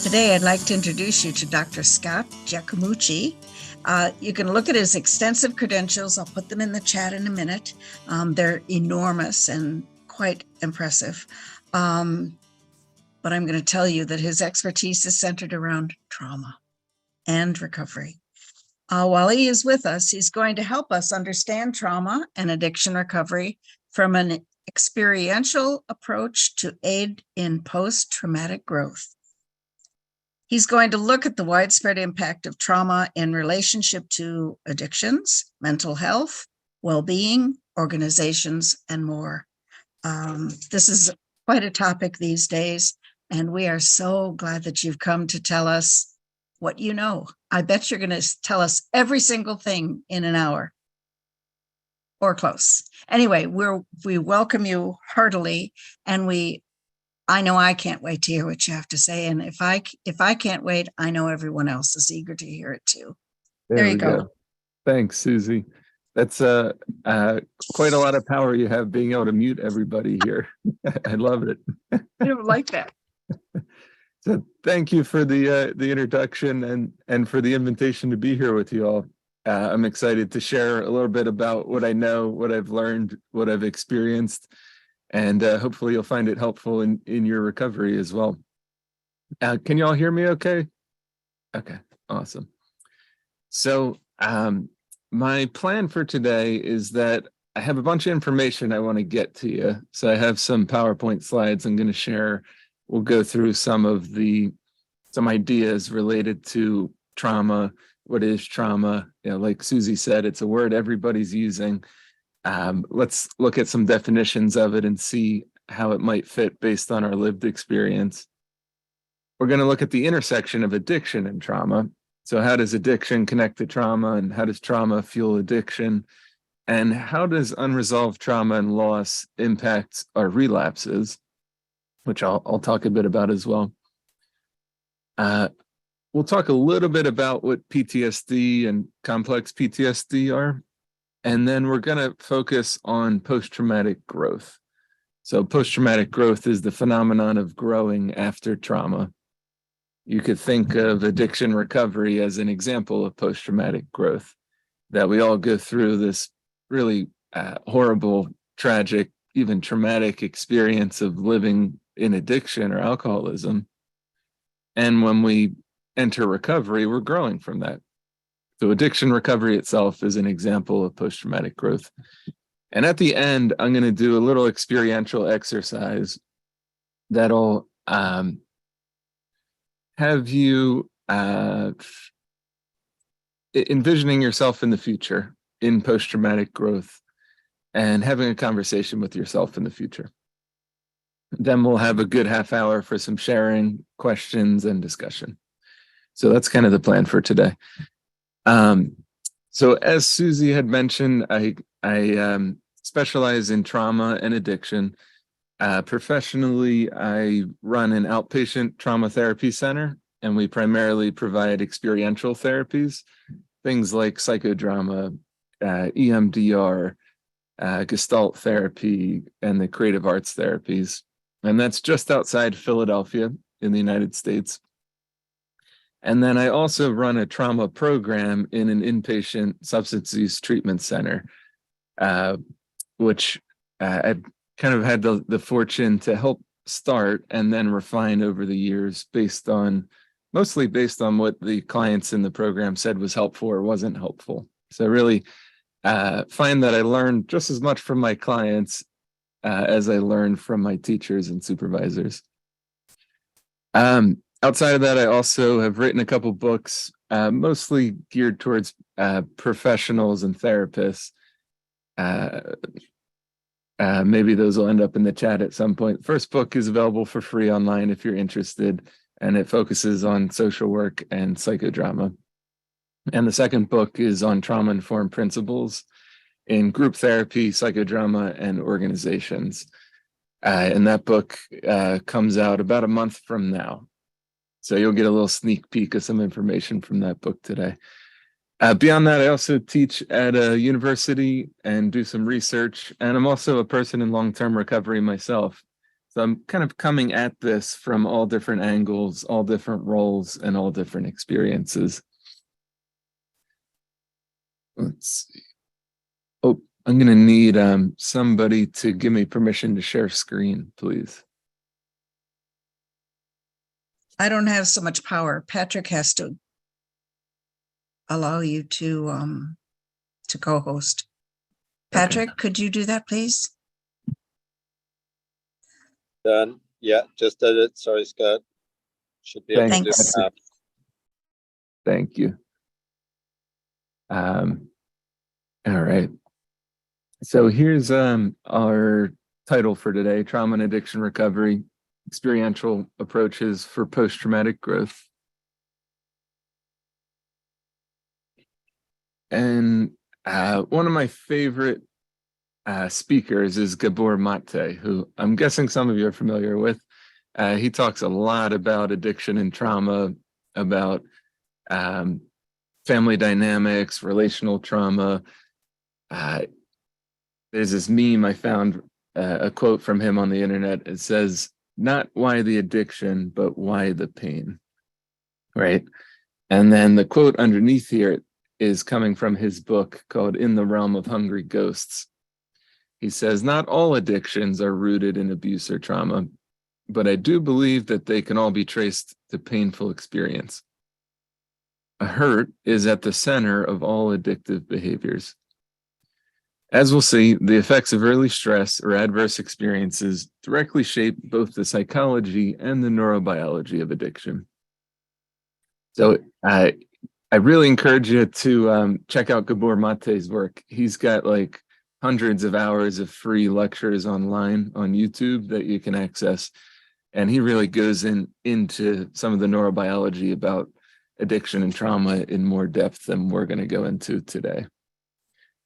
Today, I'd like to introduce you to Dr. Scott Giacomucci. You can look at his extensive credentials. I'll put them in the chat in a minute. They're enormous and quite impressive. But I'm going to tell you that his expertise is centered around trauma and recovery. While he is with us, he's going to help us understand trauma and addiction recovery from an experiential approach to aid in post-traumatic growth. He's going to look at the widespread impact of trauma in relationship to addictions, mental health, well-being, organizations, and more. This is quite a topic these days, and we are so glad that you've come to tell us what you know. I bet you're going to tell us every single thing in an hour or close. Anyway, we welcome you heartily, and I know I can't wait to hear what you have to say. And if I can't wait, I know everyone else is eager to hear it too. There you go. Thanks, Susie. That's quite a lot of power you have being able to mute everybody here. I love it. I don't like that. So thank you for the introduction and for the invitation to be here with you all. I'm excited to share a little bit about what I know, what I've learned, what I've experienced. And hopefully you'll find it helpful in your recovery as well. Can you all hear me okay? Okay, awesome. So my plan for today is that I have a bunch of information I want to get to you. So I have some PowerPoint slides I'm going to share. We'll go through some ideas related to trauma. What is trauma? You know, like Susie said, it's a word everybody's using. Let's look at some definitions of it and see how it might fit based on our lived experience. We're going to look at the intersection of addiction and trauma. So how does addiction connect to trauma, and how does trauma fuel addiction? And how does unresolved trauma and loss impact our relapses, which I'll talk a bit about as well. We'll talk a little bit about what PTSD and complex PTSD are. And then we're going to focus on post-traumatic growth. So post-traumatic growth is the phenomenon of growing after trauma. You could think of addiction recovery as an example of post-traumatic growth, that we all go through this really horrible, tragic, even traumatic experience of living in addiction or alcoholism. And when we enter recovery, we're growing from that. So addiction recovery itself is an example of post-traumatic growth. And at the end, I'm going to do a little experiential exercise that'll have you envisioning yourself in the future in post-traumatic growth and having a conversation with yourself in the future. Then we'll have a good half hour for some sharing, questions, and discussion. So that's kind of the plan for today. So as Susie had mentioned, I specialize in trauma and addiction. Professionally, I run an outpatient trauma therapy center, and we primarily provide experiential therapies, things like psychodrama, EMDR, Gestalt therapy, and the creative arts therapies. And that's just outside Philadelphia in the United States. And then I also run a trauma program in an inpatient substance use treatment center, which I've kind of had the fortune to help start and then refine over the years mostly based on what the clients in the program said was helpful or wasn't helpful. So I really find that I learned just as much from my clients as I learned from my teachers and supervisors. Outside of that, I also have written a couple books, mostly geared towards professionals and therapists. Maybe those will end up in the chat at some point. The first book is available for free online if you're interested, and it focuses on social work and psychodrama. And the second book is on trauma-informed principles in group therapy, psychodrama, and organizations. And that book comes out about a month from now. So you'll get a little sneak peek of some information from that book today. Beyond that, I also teach at a university and do some research. And I'm also a person in long-term recovery myself. So I'm kind of coming at this from all different angles, all different roles, and all different experiences. Let's see. Oh, I'm going to need somebody to give me permission to share screen, please. I don't have so much power. Patrick has to allow you to co-host. Patrick, could you do that, please? Done. Yeah, just did it. Sorry, Scott. Should be able to do Thanks. that. Thank you. All right. So here's our title for today: Trauma and Addiction Recovery, Experiential Approaches for Post-Traumatic Growth. And one of my favorite speakers is Gabor Mate, who I'm guessing some of you are familiar with. He talks a lot about addiction and trauma, about family dynamics, relational trauma. There's this meme I found, a quote from him on the internet. It says, "Not why the addiction, but why the pain," right? And then the quote underneath here is coming from his book called In the Realm of Hungry Ghosts. He says, "Not all addictions are rooted in abuse or trauma, but I do believe that they can all be traced to painful experience. A hurt is at the center of all addictive behaviors. As we'll see, the effects of early stress or adverse experiences directly shape both the psychology and the neurobiology of addiction." So I really encourage you to check out Gabor Mate's work. He's got like hundreds of hours of free lectures online on YouTube that you can access. And he really goes into some of the neurobiology about addiction and trauma in more depth than we're going to go into today.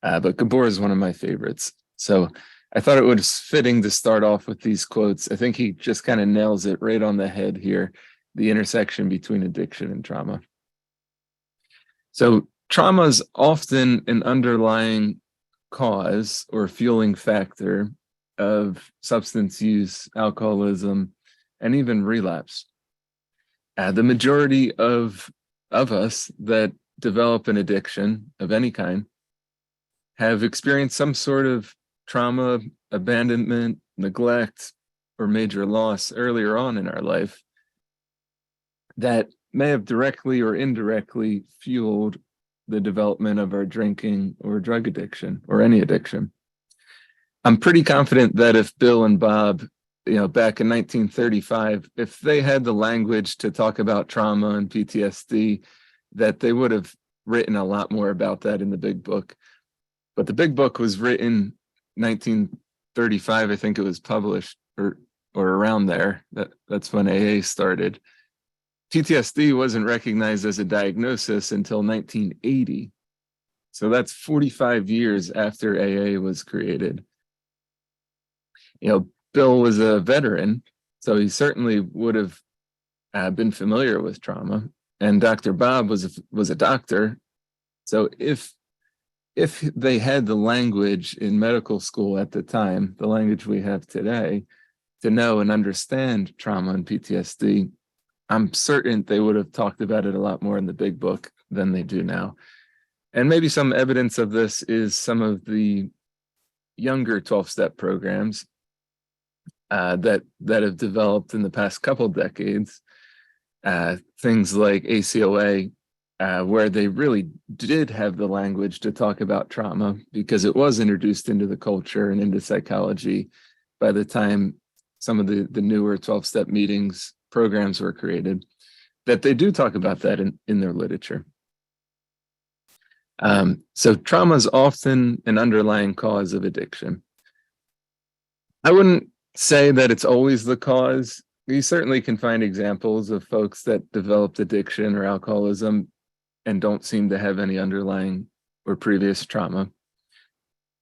But Gabor is one of my favorites. So I thought it was fitting to start off with these quotes. I think he just kind of nails it right on the head here, the intersection between addiction and trauma. So trauma is often an underlying cause or fueling factor of substance use, alcoholism, and even relapse. The majority of us that develop an addiction of any kind have experienced some sort of trauma, abandonment, neglect, or major loss earlier on in our life that may have directly or indirectly fueled the development of our drinking or drug addiction or any addiction. I'm pretty confident that if Bill and Bob, back in 1935, if they had the language to talk about trauma and PTSD, that they would have written a lot more about that in the big book. But the big book was written 1935, I think it was published, or around there. That's when AA started. PTSD wasn't recognized as a diagnosis until 1980. So that's 45 years after AA was created. Bill was a veteran, so he certainly would have been familiar with trauma. And Dr. Bob was a doctor. So if they had the language in medical school at the time, the language we have today, to know and understand trauma and PTSD, I'm certain they would have talked about it a lot more in the big book than they do now. And maybe some evidence of this is some of the younger 12-step programs that have developed in the past couple decades, things like ACOA, where they really did have the language to talk about trauma because it was introduced into the culture and into psychology by the time some of the newer 12-step meetings programs were created, that they do talk about that in their literature. So trauma is often an underlying cause of addiction. I wouldn't say that it's always the cause. You certainly can find examples of folks that developed addiction or alcoholism and don't seem to have any underlying or previous trauma.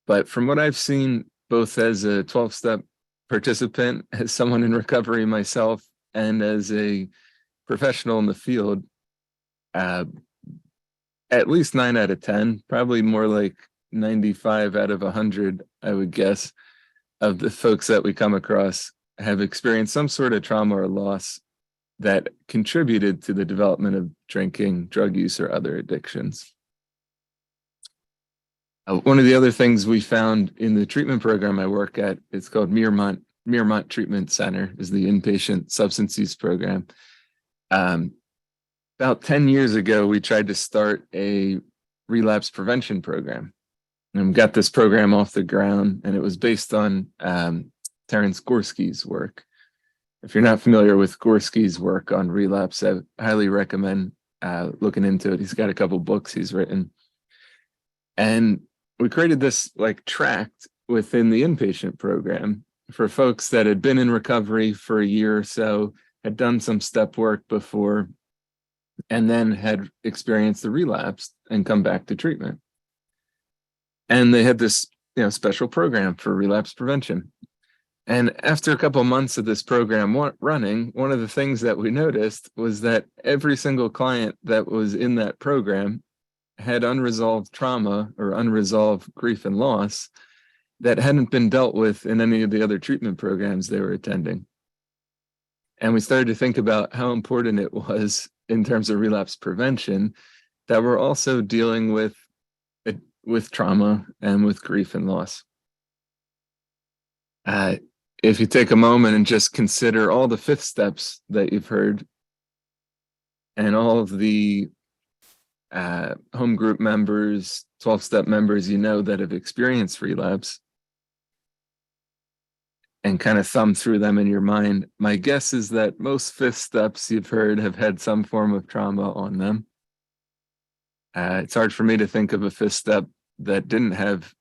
But from what I've seen, both as a 12-step participant, as someone in recovery myself, and as a professional in the field, at least 9 out of 10, probably more like 95 out of 100, I would guess, of the folks that we come across have experienced some sort of trauma or loss that contributed to the development of drinking, drug use, or other addictions. One of the other things we found in the treatment program I work at, it's called Mirmont Treatment Center, is the inpatient substance use program. About 10 years ago, we tried to start a relapse prevention program. And we got this program off the ground, and it was based on Terence Gorski's work. If you're not familiar with Gorski's work on relapse, I highly recommend looking into it. He's got a couple books he's written. And we created this like tract within the inpatient program for folks that had been in recovery for a year or so, had done some step work before, and then had experienced the relapse and come back to treatment. And they had this, special program for relapse prevention. And after a couple of months of this program running, one of the things that we noticed was that every single client that was in that program had unresolved trauma or unresolved grief and loss that hadn't been dealt with in any of the other treatment programs they were attending. And we started to think about how important it was in terms of relapse prevention that we're also dealing with trauma and with grief and loss. If you take a moment and just consider all the 5th steps that you've heard and all of the home group members, 12-step members that have experienced relapse, and kind of thumb through them in your mind, my guess is that most 5th steps you've heard have had some form of trauma on them. It's hard for me to think of a 5th step that didn't have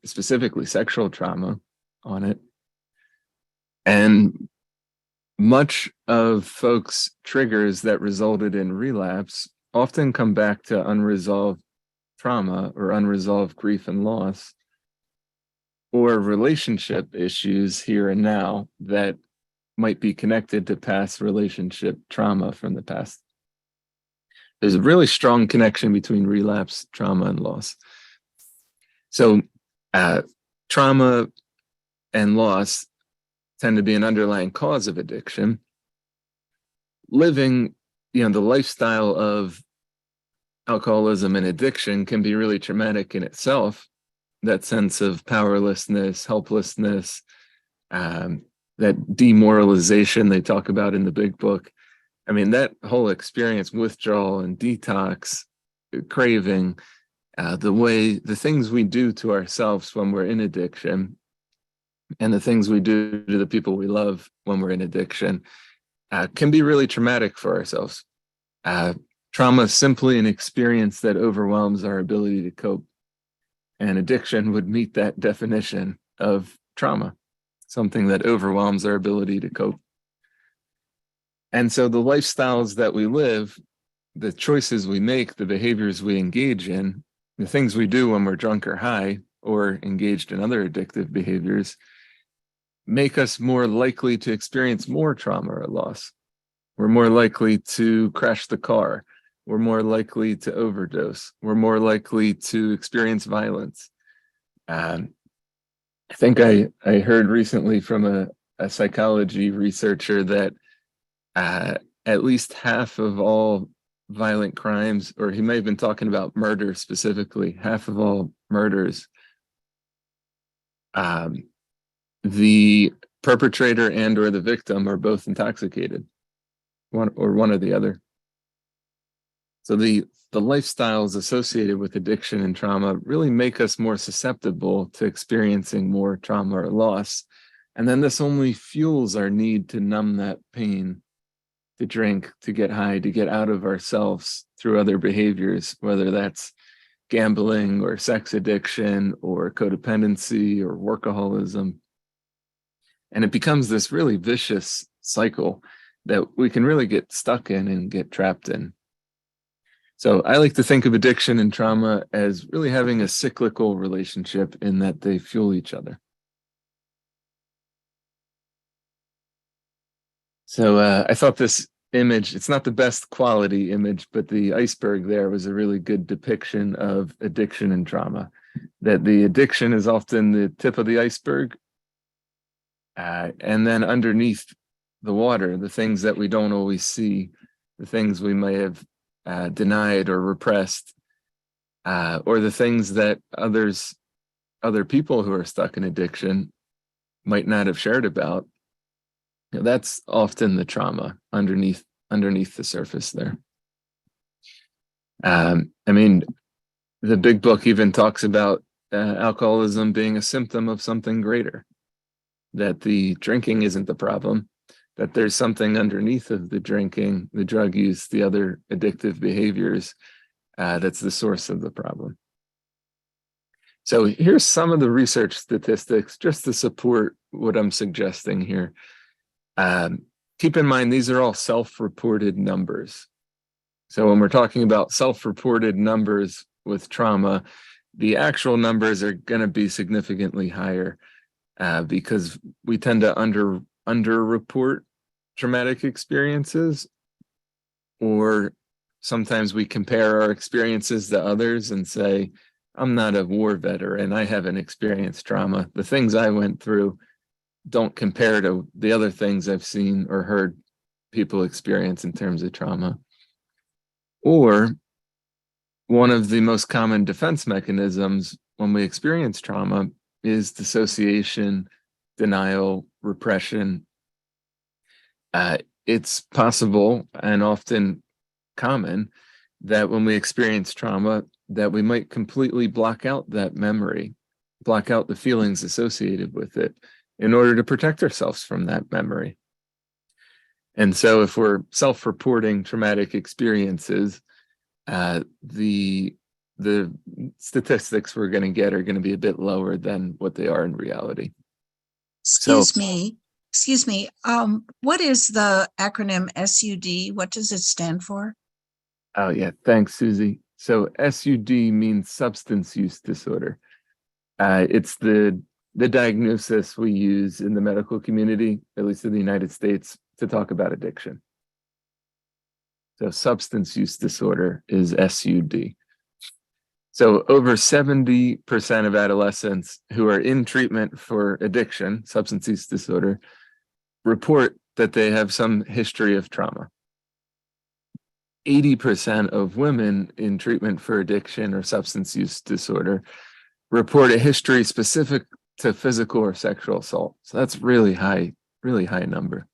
specifically sexual trauma on it. And much of folks' triggers that resulted in relapse often come back to unresolved trauma or unresolved grief and loss, or relationship issues here and now that might be connected to past relationship trauma from the past. There's a really strong connection between relapse, trauma, and loss. So trauma and loss tend to be an underlying cause of addiction. Living, the lifestyle of alcoholism and addiction can be really traumatic in itself. That sense of powerlessness, helplessness, that demoralization they talk about in the big book. I mean, that whole experience, withdrawal and detox, craving, the things we do to ourselves when we're in addiction, and the things we do to the people we love when we're in addiction, can be really traumatic for ourselves. Trauma is simply an experience that overwhelms our ability to cope. And addiction would meet that definition of trauma, something that overwhelms our ability to cope. And so the lifestyles that we live, the choices we make, the behaviors we engage in, the things we do when we're drunk or high or engaged in other addictive behaviors make us more likely to experience more trauma or loss. We're more likely to crash the car. We're more likely to overdose. We're more likely to experience violence. I think I heard recently from a psychology researcher that at least half of all violent crimes, or he may have been talking about murder specifically, half of all murders, the perpetrator and or the victim are both intoxicated, one or the other. So the lifestyles associated with addiction and trauma really make us more susceptible to experiencing more trauma or loss. And then this only fuels our need to numb that pain, to drink, to get high, to get out of ourselves through other behaviors, whether that's gambling or sex addiction or codependency or workaholism. And it becomes this really vicious cycle that we can really get stuck in and get trapped in. So I like to think of addiction and trauma as really having a cyclical relationship in that they fuel each other. So I thought this image, it's not the best quality image, but the iceberg there was a really good depiction of addiction and trauma. That the addiction is often the tip of the iceberg, And then underneath the water, the things that we don't always see, the things we may have denied or repressed, or the things that other people who are stuck in addiction might not have shared about. That's often the trauma underneath the surface there. I mean, the big book even talks about alcoholism being a symptom of something greater, that the drinking isn't the problem, that there's something underneath of the drinking, the drug use, the other addictive behaviors, that's the source of the problem. So here's some of the research statistics just to support what I'm suggesting here. Keep in mind, these are all self-reported numbers. So when we're talking about self-reported numbers with trauma, the actual numbers are going to be significantly higher because we tend to under-report traumatic experiences, or sometimes we compare our experiences to others and say, I'm not a war veteran, I haven't experienced trauma. The things I went through don't compare to the other things I've seen or heard people experience in terms of trauma. Or one of the most common defense mechanisms when we experience trauma is dissociation, denial, repression. It's possible and often common that when we experience trauma, that we might completely block out that memory, block out the feelings associated with it in order to protect ourselves from that memory. And so if we're self-reporting traumatic experiences, the statistics we're going to get are going to be a bit lower than what they are in reality. Excuse me. What is the acronym SUD? What does it stand for? Oh yeah, thanks, Susie. So SUD means substance use disorder. It's the diagnosis we use in the medical community, at least in the United States, to talk about addiction. So substance use disorder is SUD. So over 70% of adolescents who are in treatment for addiction, substance use disorder, report that they have some history of trauma. 80% of women in treatment for addiction or substance use disorder report a history specific to physical or sexual assault. So that's really high number.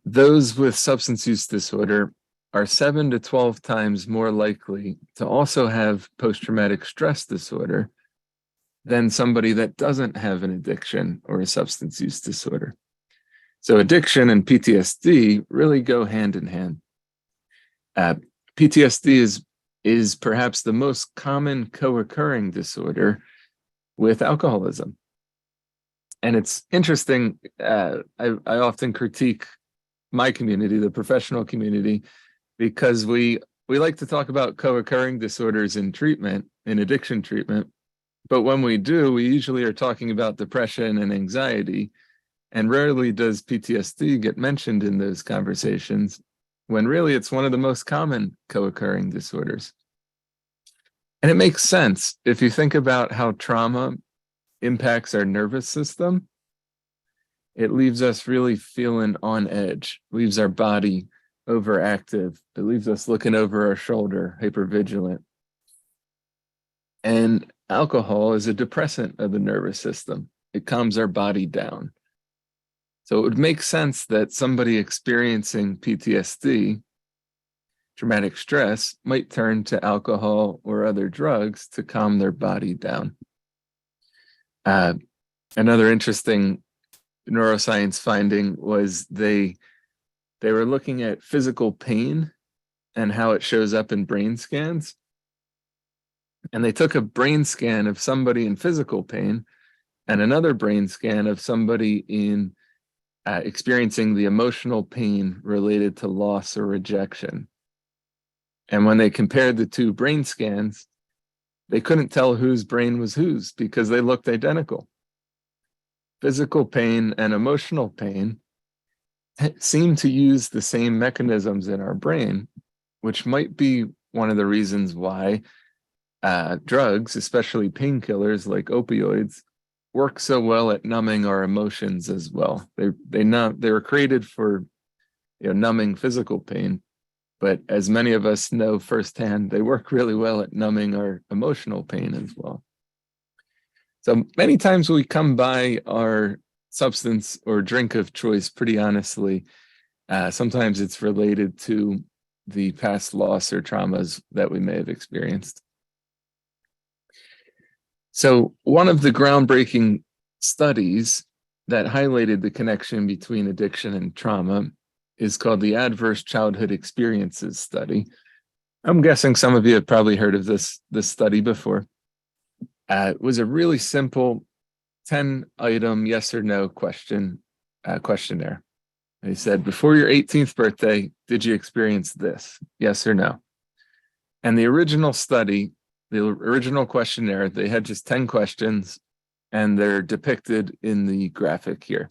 Those with substance use disorder are 7 to 12 times more likely to also have post-traumatic stress disorder than somebody that doesn't have an addiction or a substance use disorder. So addiction and PTSD really go hand in hand. PTSD is perhaps the most common co-occurring disorder with alcoholism. And it's interesting, I often critique my community, the professional community, because we like to talk about co-occurring disorders in treatment, in addiction treatment. But when we do, we usually are talking about depression and anxiety. And rarely does PTSD get mentioned in those conversations, when really it's one of the most common co-occurring disorders. And it makes sense if you think about how trauma impacts our nervous system. It leaves us really feeling on edge, leaves our body overactive. It leaves us looking over our shoulder, hypervigilant. And alcohol is a depressant of the nervous system. It calms our body down. So it would make sense that somebody experiencing PTSD, traumatic stress, might turn to alcohol or other drugs to calm their body down. Another interesting neuroscience finding was they were looking at physical pain and how it shows up in brain scans. And they took a brain scan of somebody in physical pain and another brain scan of somebody in experiencing the emotional pain related to loss or rejection. And when they compared the two brain scans, they couldn't tell whose brain was whose because they looked identical. Physical pain and emotional pain seem to use the same mechanisms in our brain, which might be one of the reasons why drugs, especially painkillers like opioids, work so well at numbing our emotions as well. They were created for numbing physical pain, but as many of us know firsthand, they work really well at numbing our emotional pain as well. So many times we come by our substance or drink of choice pretty honestly. Sometimes it's related to the past loss or traumas that we may have experienced. So one of the groundbreaking studies that highlighted the connection between addiction and trauma is called the Adverse Childhood Experiences Study. I'm guessing some of you have probably heard of this study before. It was a really simple 10-item yes or no questionnaire. They said, before your 18th birthday, did you experience this? Yes or no? And the original study, the original questionnaire, they had just 10 questions, and they're depicted in the graphic here.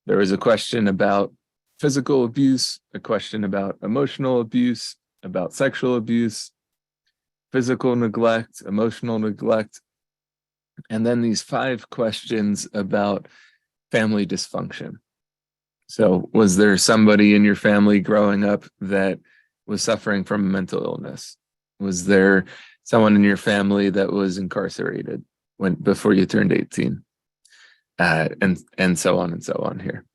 There was a question about physical abuse, a question about emotional abuse, about sexual abuse, physical neglect, emotional neglect, and then these 5 questions about family dysfunction. So was there somebody in your family growing up that was suffering from a mental illness? Was there someone in your family that was incarcerated before you turned 18? And so on and so on here.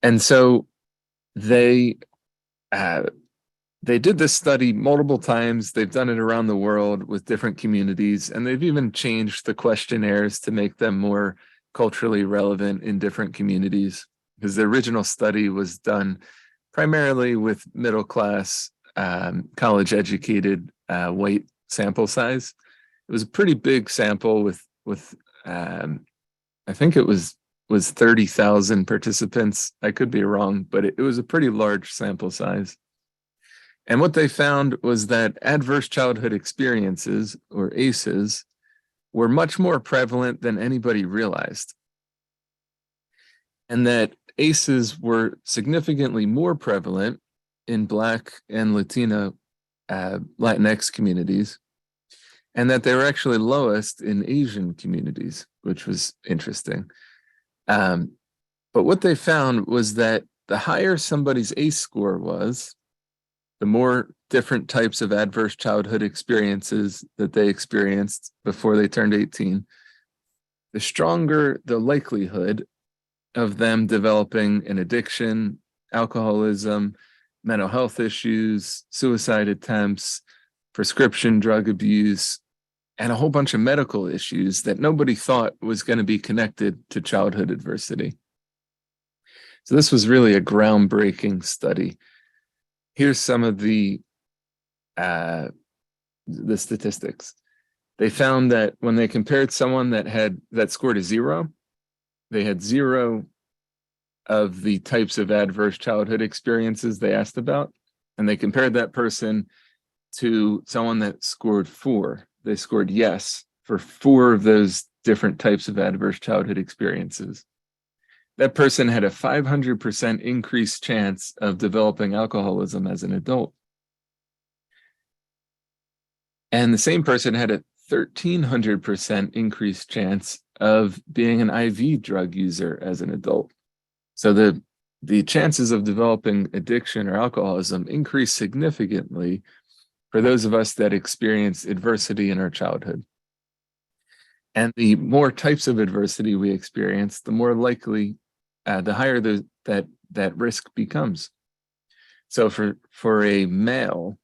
And so they did this study multiple times. They've done it around the world with different communities, and they've even changed the questionnaires to make them more culturally relevant in different communities, because the original study was done primarily with middle-class, college-educated white sample size. It was a pretty big sample with I think it was 30,000 participants. I could be wrong, but it was a pretty large sample size. And what they found was that adverse childhood experiences, or ACEs, were much more prevalent than anybody realized. And that ACEs were significantly more prevalent in Black and Latino, Latinx communities, and that they were actually lowest in Asian communities, which was interesting. But what they found was that the higher somebody's ACE score was, the more different types of adverse childhood experiences that they experienced before they turned 18, the stronger the likelihood of them developing an addiction, alcoholism, mental health issues, suicide attempts, prescription drug abuse, and a whole bunch of medical issues that nobody thought was going to be connected to childhood adversity. So this was really a groundbreaking study. Here's some of the statistics. They found that when they compared someone that scored a 0, they had 0 of the types of adverse childhood experiences they asked about, and they compared that person to someone that scored 4. They scored yes for 4 of those different types of adverse childhood experiences. That person had a 500% increased chance of developing alcoholism as an adult. And the same person had a 1,300% increased chance of being an IV drug user as an adult. So the chances of developing addiction or alcoholism increased significantly for those of us that experience adversity in our childhood. And the more types of adversity we experience, the more likely, the higher that risk becomes. So for a male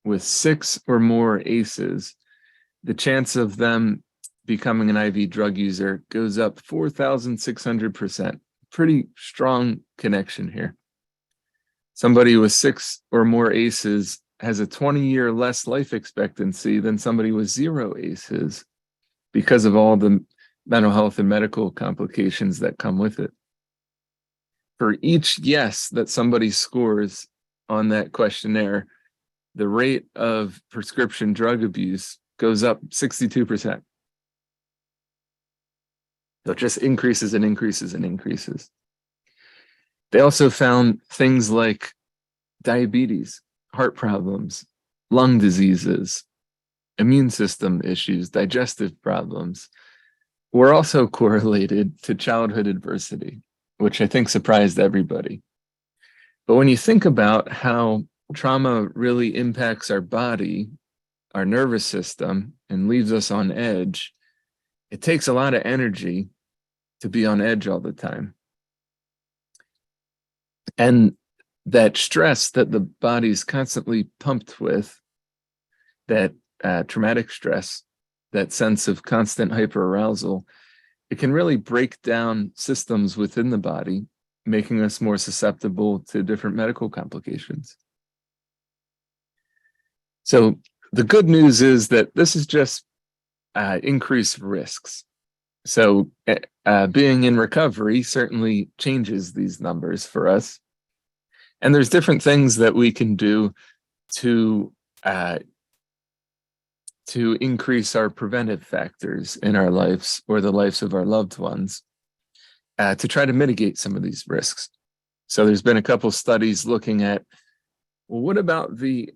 with 6 or more ACEs, the chance of them becoming an IV drug user goes up 4,600%. Pretty strong connection here. Somebody with 6 or more ACEs has a 20-year less life expectancy than somebody with 0 ACEs because of all the mental health and medical complications that come with it. For each yes that somebody scores on that questionnaire, the rate of prescription drug abuse goes up 62%. So it just increases and increases and increases. They also found things like diabetes, heart problems, lung diseases, immune system issues, digestive problems, were also correlated to childhood adversity, which I think surprised everybody. But when you think about how trauma really impacts our body, our nervous system, and leaves us on edge, it takes a lot of energy to be on edge all the time. And that stress that the body's constantly pumped with, that traumatic stress, that sense of constant hyperarousal, it can really break down systems within the body, making us more susceptible to different medical complications. So the good news is that this is just increased risks. So being in recovery certainly changes these numbers for us. And there's different things that we can do to increase our preventive factors in our lives or the lives of our loved ones to try to mitigate some of these risks. So there's been a couple studies looking at, well, what about the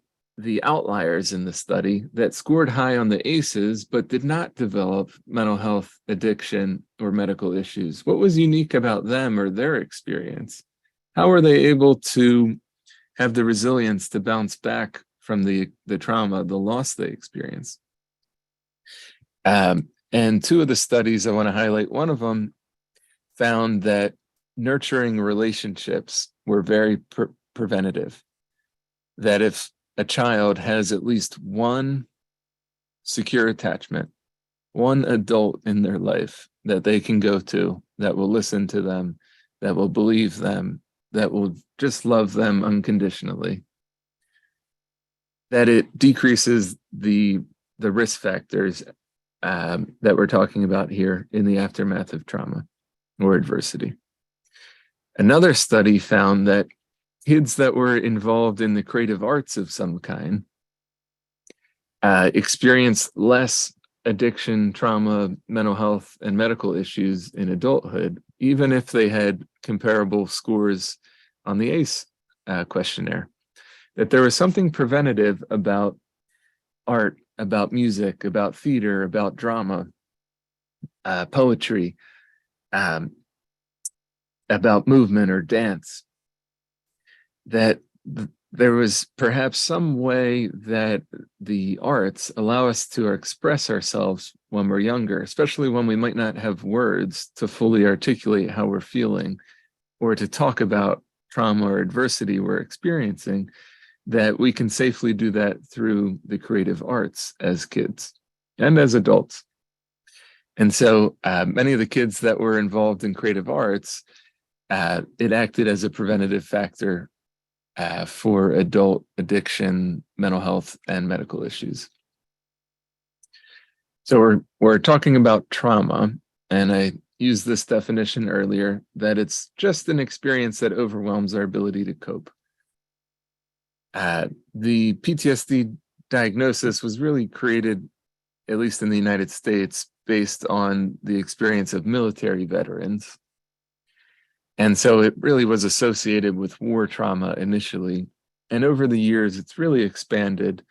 outliers in the study that scored high on the ACEs but did not develop mental health, addiction, or medical issues? What was unique about them or their experience? How were they able to have the resilience to bounce back from the trauma, the loss they experienced? And two of the studies I want to highlight, one of them found that nurturing relationships were very preventative. That if a child has at least one secure attachment, one adult in their life that they can go to, that will listen to them, that will believe them, that will just love them unconditionally, that it decreases the risk factors that we're talking about here in the aftermath of trauma or adversity. Another study found that kids that were involved in the creative arts of some kind experienced less addiction, trauma, mental health, and medical issues in adulthood, even if they had comparable scores on the ACE questionnaire. That there was something preventative about art, about music, about theater, about drama, poetry, about movement or dance, that there was perhaps some way that the arts allow us to express ourselves when we're younger, especially when we might not have words to fully articulate how we're feeling or to talk about trauma or adversity we're experiencing, that we can safely do that through the creative arts as kids and as adults. And so many of the kids that were involved in creative arts, it acted as a preventative factor for adult addiction, mental health, and medical issues. So we're talking about trauma, and I used this definition earlier, that it's just an experience that overwhelms our ability to cope. The PTSD diagnosis was really created, at least in the United States, based on the experience of military veterans. And so it really was associated with war trauma initially. And over the years, it's really expanded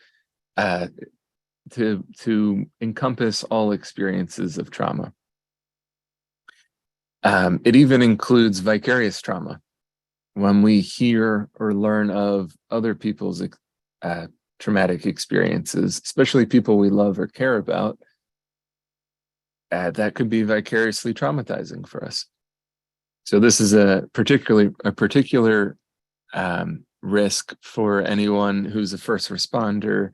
to encompass all experiences of trauma. It even includes vicarious trauma. When we hear or learn of other people's traumatic experiences, especially people we love or care about, that could be vicariously traumatizing for us. So this is a particular risk for anyone who's a first responder,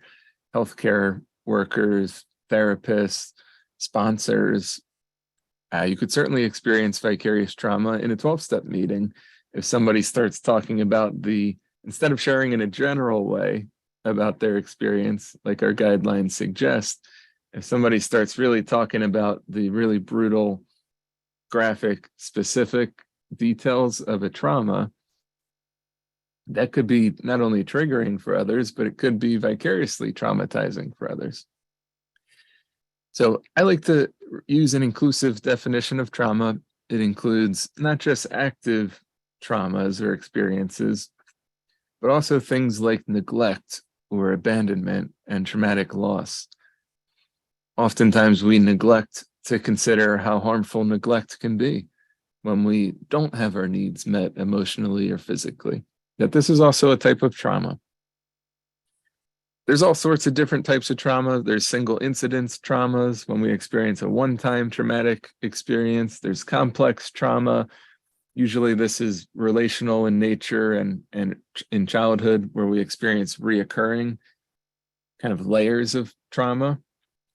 healthcare workers, therapists, sponsors. You could certainly experience vicarious trauma in a 12-step meeting if somebody starts talking about instead of sharing in a general way about their experience, like our guidelines suggest, if somebody starts really talking about the really brutal, graphic, specific details of a trauma, that could be not only triggering for others, but it could be vicariously traumatizing for others. So I like to use an inclusive definition of trauma. It includes not just active traumas or experiences, but also things like neglect or abandonment and traumatic loss. Oftentimes we neglect to consider how harmful neglect can be when we don't have our needs met emotionally or physically. That this is also a type of trauma. There's all sorts of different types of trauma. There's single incidence traumas when we experience a one-time traumatic experience. There's complex trauma. Usually this is relational in nature and in childhood where we experience reoccurring kind of layers of trauma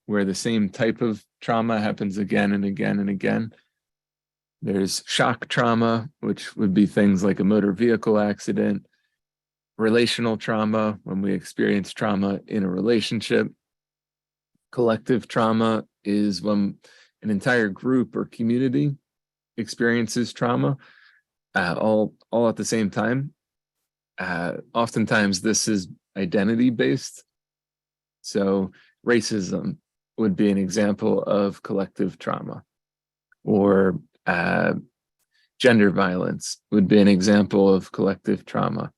where the same type of trauma happens again and again and again. There's shock trauma, which would be things like a motor vehicle accident. Relational trauma, when we experience trauma in a relationship. Collective trauma is when an entire group or community experiences trauma all at the same time. Oftentimes this is identity based. So racism would be an example of collective trauma, or gender violence would be an example of collective trauma.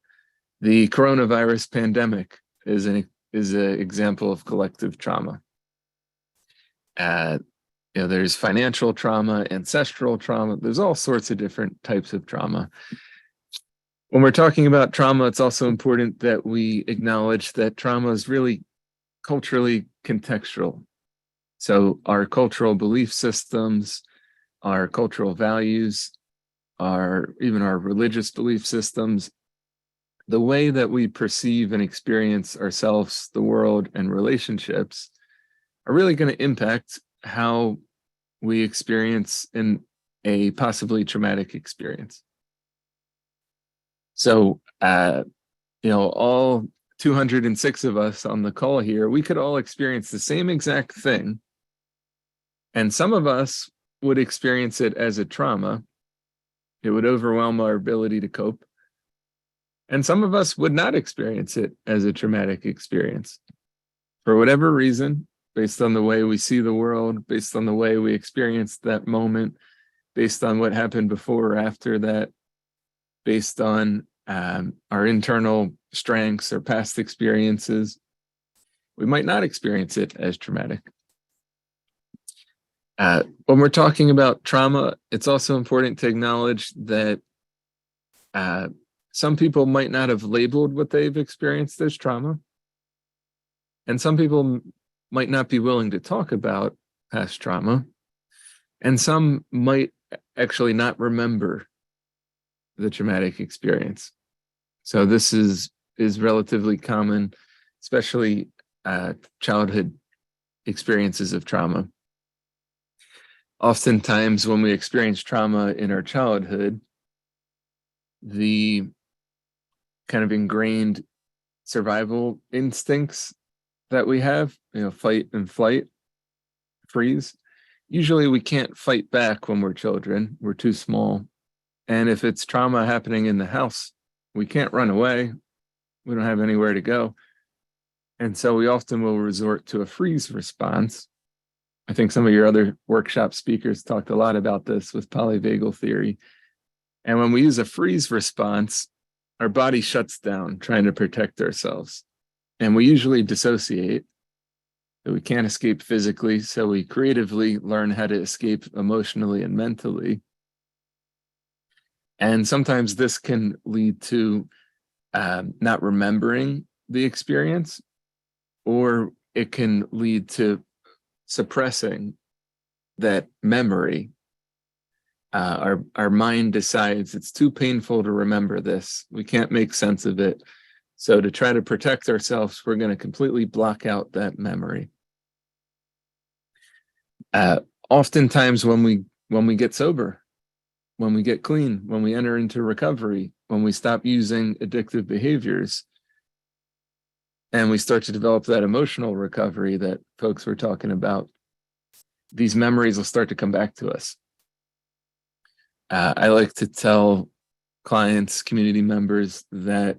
The coronavirus pandemic is an example of collective trauma. There's financial trauma, ancestral trauma. There's all sorts of different types of trauma. When we're talking about trauma, it's also important that we acknowledge that trauma is really culturally contextual. So our cultural belief systems, our cultural values, even our religious belief systems, the way that we perceive and experience ourselves, the world, and relationships are really going to impact how we experience in a possibly traumatic experience. So, all 206 of us on the call here, we could all experience the same exact thing. And some of us would experience it as a trauma. It would overwhelm our ability to cope. And some of us would not experience it as a traumatic experience. For whatever reason, based on the way we see the world, based on the way we experienced that moment, based on what happened before or after that, based on our internal strengths or past experiences, we might not experience it as traumatic. When we're talking about trauma, it's also important to acknowledge that some people might not have labeled what they've experienced as trauma. And some people might not be willing to talk about past trauma. And some might actually not remember the traumatic experience. So this is relatively common, especially childhood experiences of trauma. Oftentimes when we experience trauma in our childhood, the kind of ingrained survival instincts that we have, fight and flight, freeze. Usually we can't fight back when we're children. We're too small. And if it's trauma happening in the house, we can't run away. We don't have anywhere to go. And so we often will resort to a freeze response. I think some of your other workshop speakers talked a lot about this with polyvagal theory. And when we use a freeze response, our body shuts down trying to protect ourselves. And we usually dissociate. We can't escape physically, so we creatively learn how to escape emotionally and mentally. And sometimes this can lead to not remembering the experience, or it can lead to suppressing that memory. Our mind decides it's too painful to remember this. We can't make sense of it. So to try to protect ourselves, we're going to completely block out that memory. Oftentimes when we get sober, when we get clean, when we enter into recovery, when we stop using addictive behaviors, and we start to develop that emotional recovery that folks were talking about, these memories will start to come back to us. I like to tell clients, community members that,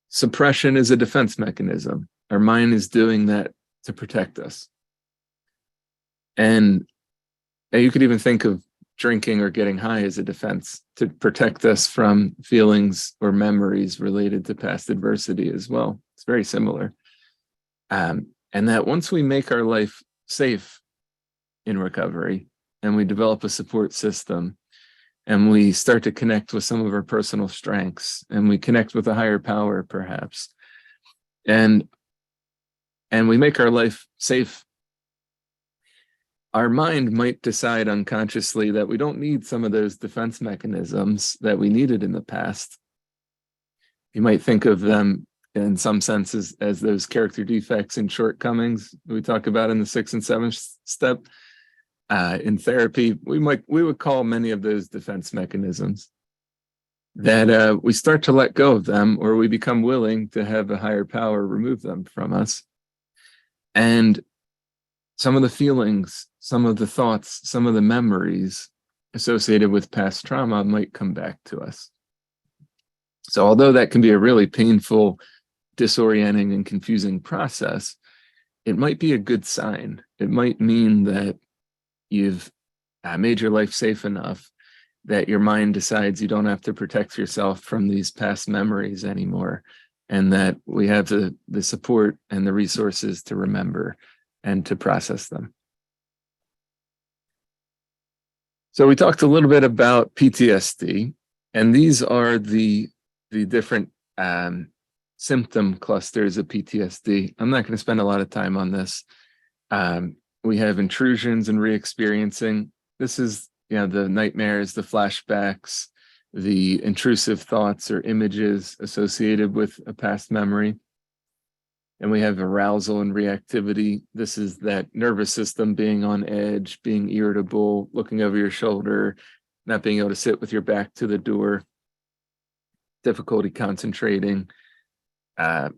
suppression is a defense mechanism. Our mind is doing that to protect us. And you could even think of drinking or getting high as a defense to protect us from feelings or memories related to past adversity as well. It's very similar. And that once we make our life safe in recovery, and we develop a support system, and we start to connect with some of our personal strengths, and we connect with a higher power, perhaps, and we make our life safe, our mind might decide unconsciously that we don't need some of those defense mechanisms that we needed in the past. You might think of them in some senses as those character defects and shortcomings we talk about in the 6th and 7th step. In therapy, we would call many of those defense mechanisms that we start to let go of them, or we become willing to have a higher power remove them from us. And some of the feelings, some of the thoughts, some of the memories associated with past trauma might come back to us. So although that can be a really painful, disorienting, and confusing process, it might be a good sign. It might mean that you've made your life safe enough that your mind decides you don't have to protect yourself from these past memories anymore, and that we have the support and the resources to remember and to process them. So we talked a little bit about PTSD, and these are the different symptom clusters of PTSD. I'm not going to spend a lot of time on this. We have intrusions and re-experiencing. This is, the nightmares, the flashbacks, the intrusive thoughts or images associated with a past memory. And we have arousal and reactivity. This is that nervous system being on edge, being irritable, looking over your shoulder, not being able to sit with your back to the door, difficulty concentrating, an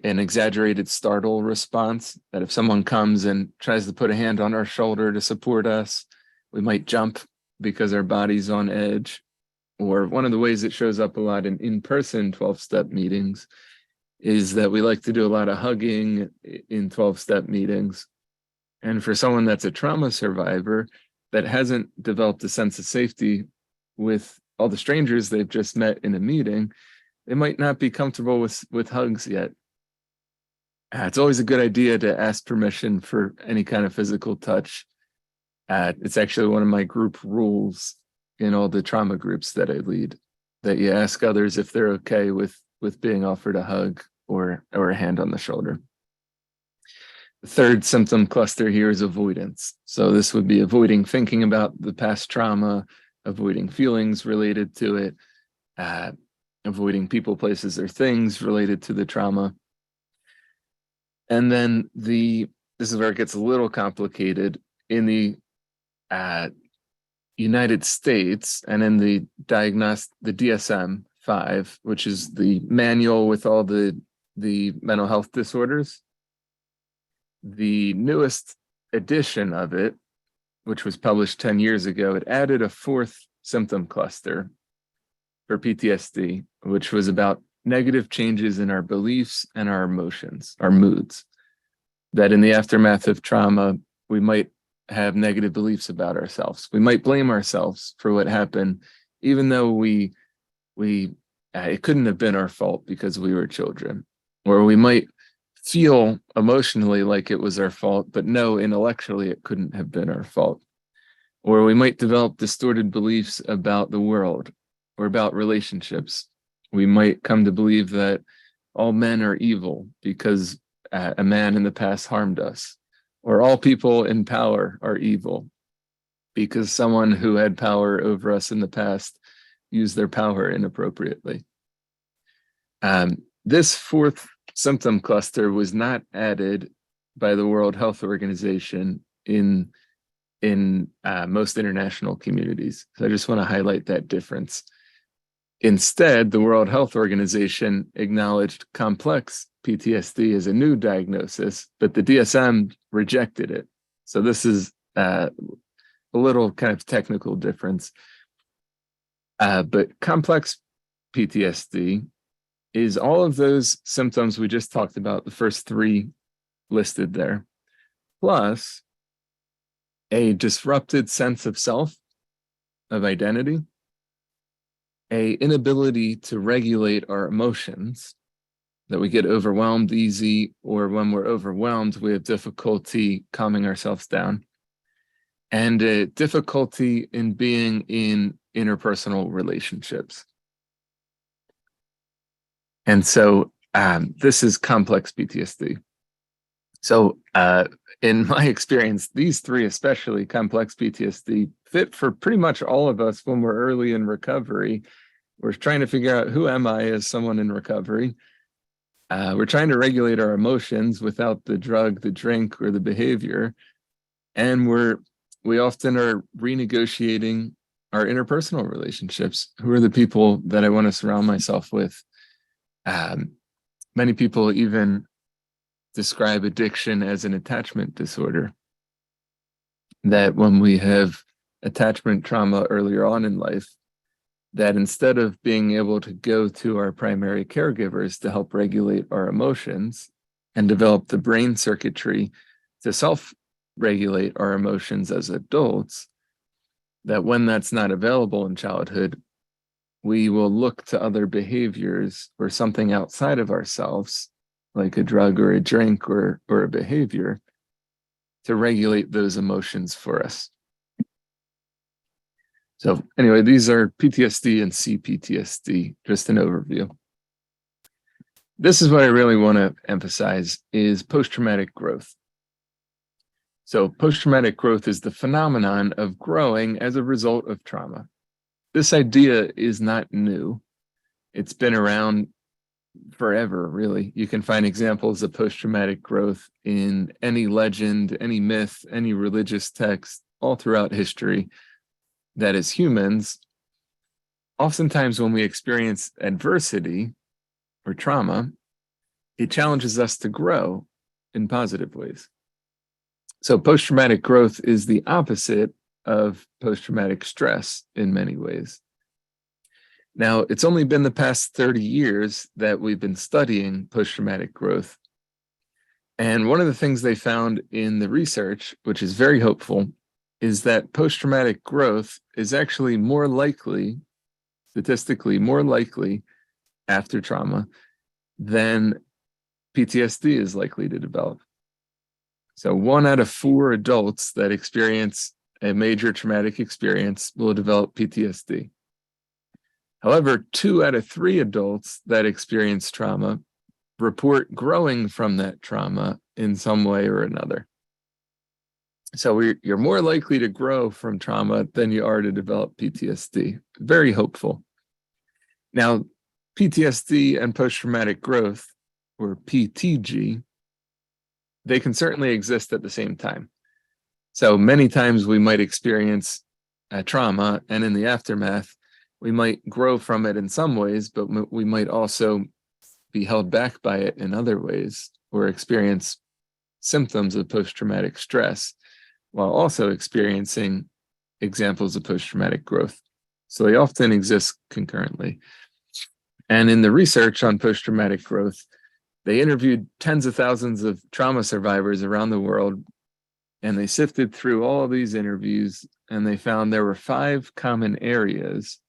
exaggerated startle response, that if someone comes and tries to put a hand on our shoulder to support us, we might jump because our body's on edge. Or one of the ways it shows up a lot in in-person 12-step meetings is that we like to do a lot of hugging in 12-step meetings. And for someone that's a trauma survivor that hasn't developed a sense of safety with all the strangers they've just met in a meeting, they might not be comfortable with hugs yet. It's always a good idea to ask permission for any kind of physical touch. It's actually one of my group rules in all the trauma groups that I lead, that you ask others if they're okay with being offered a hug or a hand on the shoulder. The third symptom cluster here is avoidance. So this would be avoiding thinking about the past trauma, avoiding feelings related to it, avoiding people, places, or things related to the trauma. And then this is where it gets a little complicated. In the United States and in the DSM-5, which is the manual with all the mental health disorders, the newest edition of it, which was published 10 years ago, it added a fourth symptom cluster for PTSD, which was about negative changes in our beliefs and our emotions, our moods. That in the aftermath of trauma, we might have negative beliefs about ourselves. We might blame ourselves for what happened, even though it couldn't have been our fault because we were children. Or we might feel emotionally like it was our fault, but no, intellectually it couldn't have been our fault. Or we might develop distorted beliefs about the world or about relationships. We might come to believe that all men are evil because a man in the past harmed us, or all people in power are evil because someone who had power over us in the past used their power inappropriately. This fourth symptom cluster was not added by the World Health Organization in most international communities. So I just want to highlight that difference. Instead, the World Health Organization acknowledged complex PTSD as a new diagnosis, but the DSM rejected it. So this is a little kind of technical difference. But complex PTSD is all of those symptoms we just talked about, the first three listed there, plus a disrupted sense of self, of identity, a inability to regulate our emotions, that we get overwhelmed easy, or when we're overwhelmed, we have difficulty calming ourselves down, and a difficulty in being in interpersonal relationships. And so this is complex PTSD. So in my experience, these three, especially complex PTSD, fit for pretty much all of us when we're early in recovery. We're trying to figure out, who am I as someone in recovery? We're trying to regulate our emotions without the drug, the drink, or the behavior. And we often are renegotiating our interpersonal relationships. Who are the people that I want to surround myself with? Many people even describe addiction as an attachment disorder. That when we have attachment trauma earlier on in life, that instead of being able to go to our primary caregivers to help regulate our emotions and develop the brain circuitry to self-regulate our emotions as adults, that when that's not available in childhood, we will look to other behaviors or something outside of ourselves, like a drug or a drink or a behavior, to regulate those emotions for us. So anyway, these are PTSD and CPTSD, just an overview. This is what I really want to emphasize, is post-traumatic growth. So post-traumatic growth is the phenomenon of growing as a result of trauma. This idea is not new. It's been around forever, really. You can find examples of post-traumatic growth in any legend, any myth, any religious text, all throughout history, that as humans, oftentimes when we experience adversity or trauma, it challenges us to grow in positive ways. So post-traumatic growth is the opposite of post-traumatic stress in many ways. Now, it's only been the past 30 years that we've been studying post-traumatic growth. And one of the things they found in the research, which is very hopeful, is that post-traumatic growth is actually more likely, statistically more likely after trauma than PTSD is likely to develop. So 1 out of 4 adults that experience a major traumatic experience will develop PTSD. However, 2 out of 3 adults that experience trauma report growing from that trauma in some way or another. So you're more likely to grow from trauma than you are to develop PTSD. Very hopeful. Now, PTSD and post-traumatic growth, or PTG, they can certainly exist at the same time. So many times we might experience a trauma, and in the aftermath, we might grow from it in some ways, but we might also be held back by it in other ways, or experience symptoms of post-traumatic stress, while also experiencing examples of post-traumatic growth. So they often exist concurrently. And in the research on post-traumatic growth, they interviewed tens of thousands of trauma survivors around the world, and they sifted through all of these interviews, and they found there were 5 common areas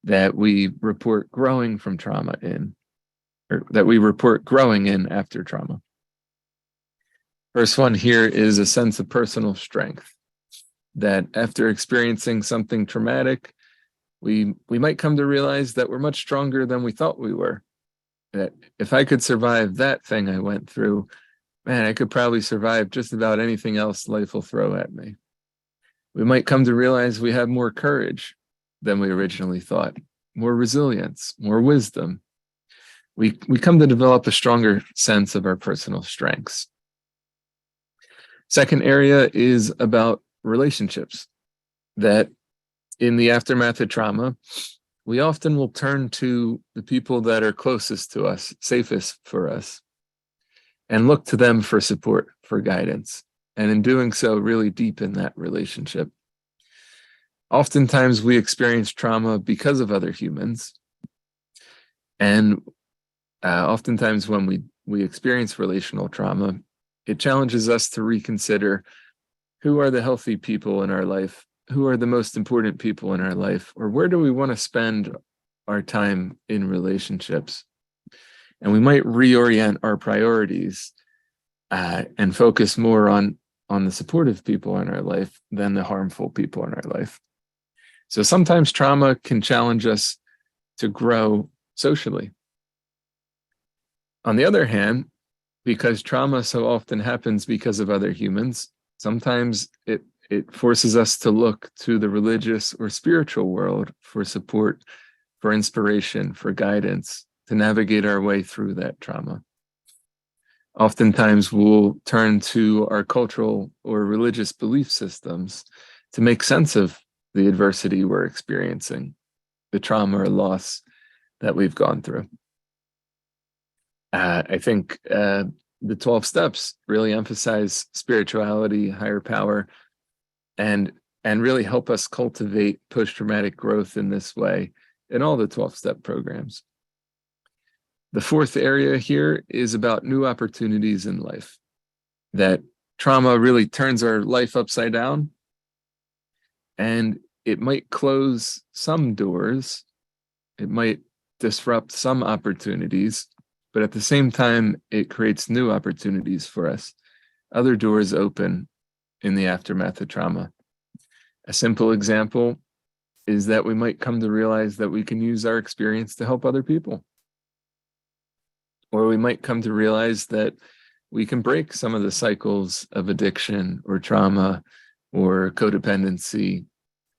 that we report growing from trauma in, or that we report growing in after trauma. First one here is a sense of personal strength, that after experiencing something traumatic, we might come to realize that we're much stronger than we thought we were. That if I could survive that thing I went through, man, I could probably survive just about anything else life will throw at me. We might come to realize we have more courage than we originally thought, more resilience, more wisdom. We come to develop a stronger sense of our personal strengths. Second area is about relationships, that in the aftermath of trauma, we often will turn to the people that are closest to us, safest for us, and look to them for support, for guidance, and in doing so, really deepen that relationship. Oftentimes, we experience trauma because of other humans, and oftentimes when we experience relational trauma, it challenges us to reconsider who are the healthy people in our life, who are the most important people in our life, or where do we want to spend our time in relationships? And we might reorient our priorities and focus more on the supportive people in our life than the harmful people in our life. So sometimes trauma can challenge us to grow socially. On the other hand, because trauma so often happens because of other humans, sometimes it forces us to look to the religious or spiritual world for support, for inspiration, for guidance, to navigate our way through that trauma. Oftentimes, we'll turn to our cultural or religious belief systems to make sense of the adversity we're experiencing, the trauma or loss that we've gone through. I think the 12 steps really emphasize spirituality, higher power, and really help us cultivate post-traumatic growth in this way in all the 12-step programs. The fourth area here is about new opportunities in life. That trauma really turns our life upside down, and it might close some doors, it might disrupt some opportunities, but at the same time, it creates new opportunities for us. Other doors open in the aftermath of trauma. A simple example is that we might come to realize that we can use our experience to help other people. Or we might come to realize that we can break some of the cycles of addiction or trauma or codependency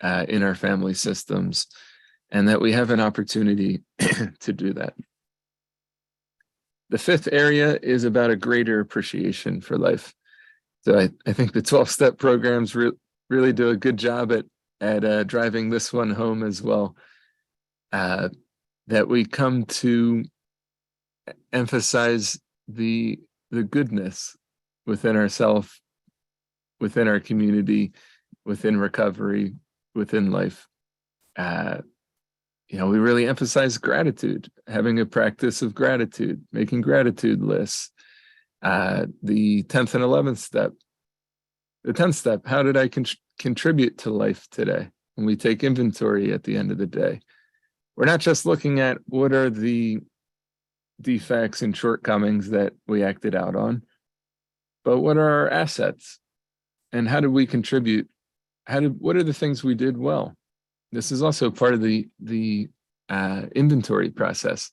in our family systems, and that we have an opportunity to do that. The fifth area is about a greater appreciation for life. So I think the 12-step programs really do a good job at driving this one home as well, that we come to emphasize the goodness within ourselves, within our community, within recovery, within life. We really emphasize gratitude, having a practice of gratitude, making gratitude lists. The 10th and 11th step. The 10th step, how did I contribute to life today? When we take inventory at the end of the day, we're not just looking at what are the defects and shortcomings that we acted out on, but what are our assets and how did we contribute? What are the things we did well? This is also part of the inventory process.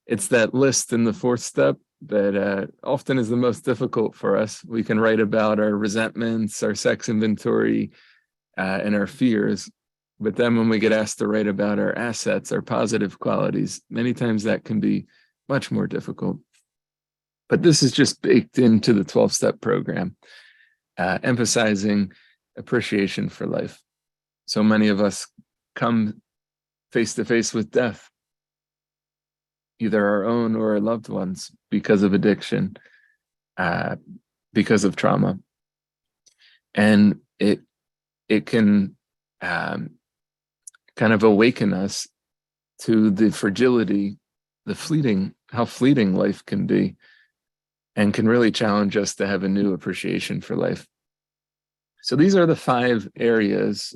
It's that list in the fourth step that often is the most difficult for us. We can write about our resentments, our sex inventory, and our fears. But then when we get asked to write about our assets, our positive qualities, many times that can be much more difficult. But this is just baked into the 12-step program, emphasizing appreciation for life. So many of us come face to face with death, either our own or our loved ones, because of addiction, because of trauma. And it can kind of awaken us to the fragility, how fleeting life can be, and can really challenge us to have a new appreciation for life. So these are the 5 areas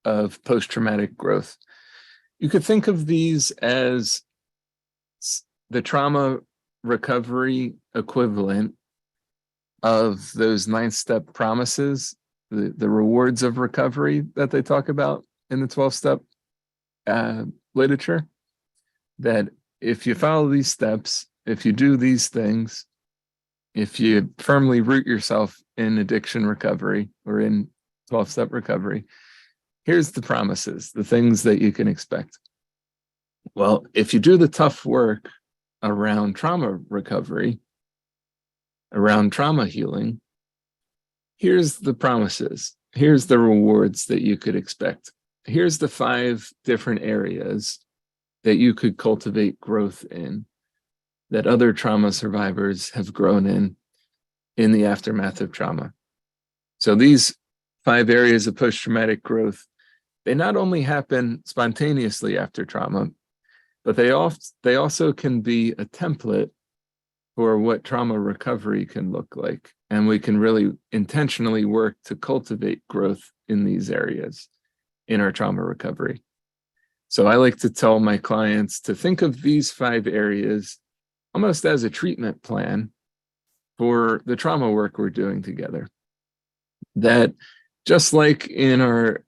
of post-traumatic growth. You could think of these as the trauma recovery equivalent of those 9-step promises, the rewards of recovery that they talk about in the 12-step literature. That if you follow these steps, if you do these things, if you firmly root yourself in addiction recovery or in 12-step recovery, here's the promises, the things that you can expect. Well, if you do the tough work around trauma recovery, around trauma healing, here's the promises. Here's the rewards that you could expect. Here's the 5 different areas that you could cultivate growth in, that other trauma survivors have grown in the aftermath of trauma. So these 5 areas of post-traumatic growth, they not only happen spontaneously after trauma, but they also can be a template for what trauma recovery can look like. And we can really intentionally work to cultivate growth in these areas in our trauma recovery. So I like to tell my clients to think of these 5 areas almost as a treatment plan for the trauma work we're doing together. That just like in our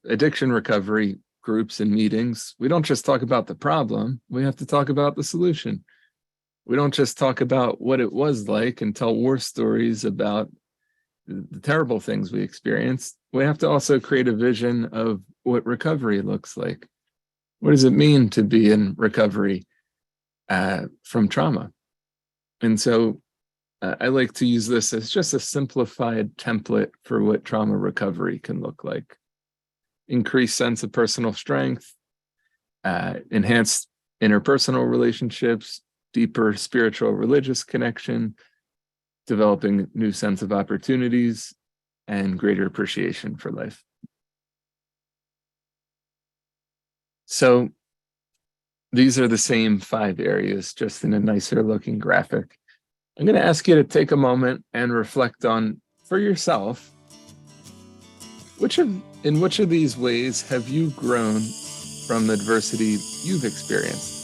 addiction recovery groups and meetings, we don't just talk about the problem, we have to talk about the solution. We don't just talk about what it was like and tell war stories about the terrible things we experienced. We have to also create a vision of what recovery looks like. What does it mean to be in recovery from trauma? And so I like to use this as just a simplified template for what trauma recovery can look like. Increased sense of personal strength, enhanced interpersonal relationships, deeper spiritual religious connection, developing new sense of opportunities, and greater appreciation for life. So these are the same 5 areas, just in a nicer looking graphic. I'm going to ask you to take a moment and reflect on, for yourself, in which of these ways have you grown from the adversity you've experienced?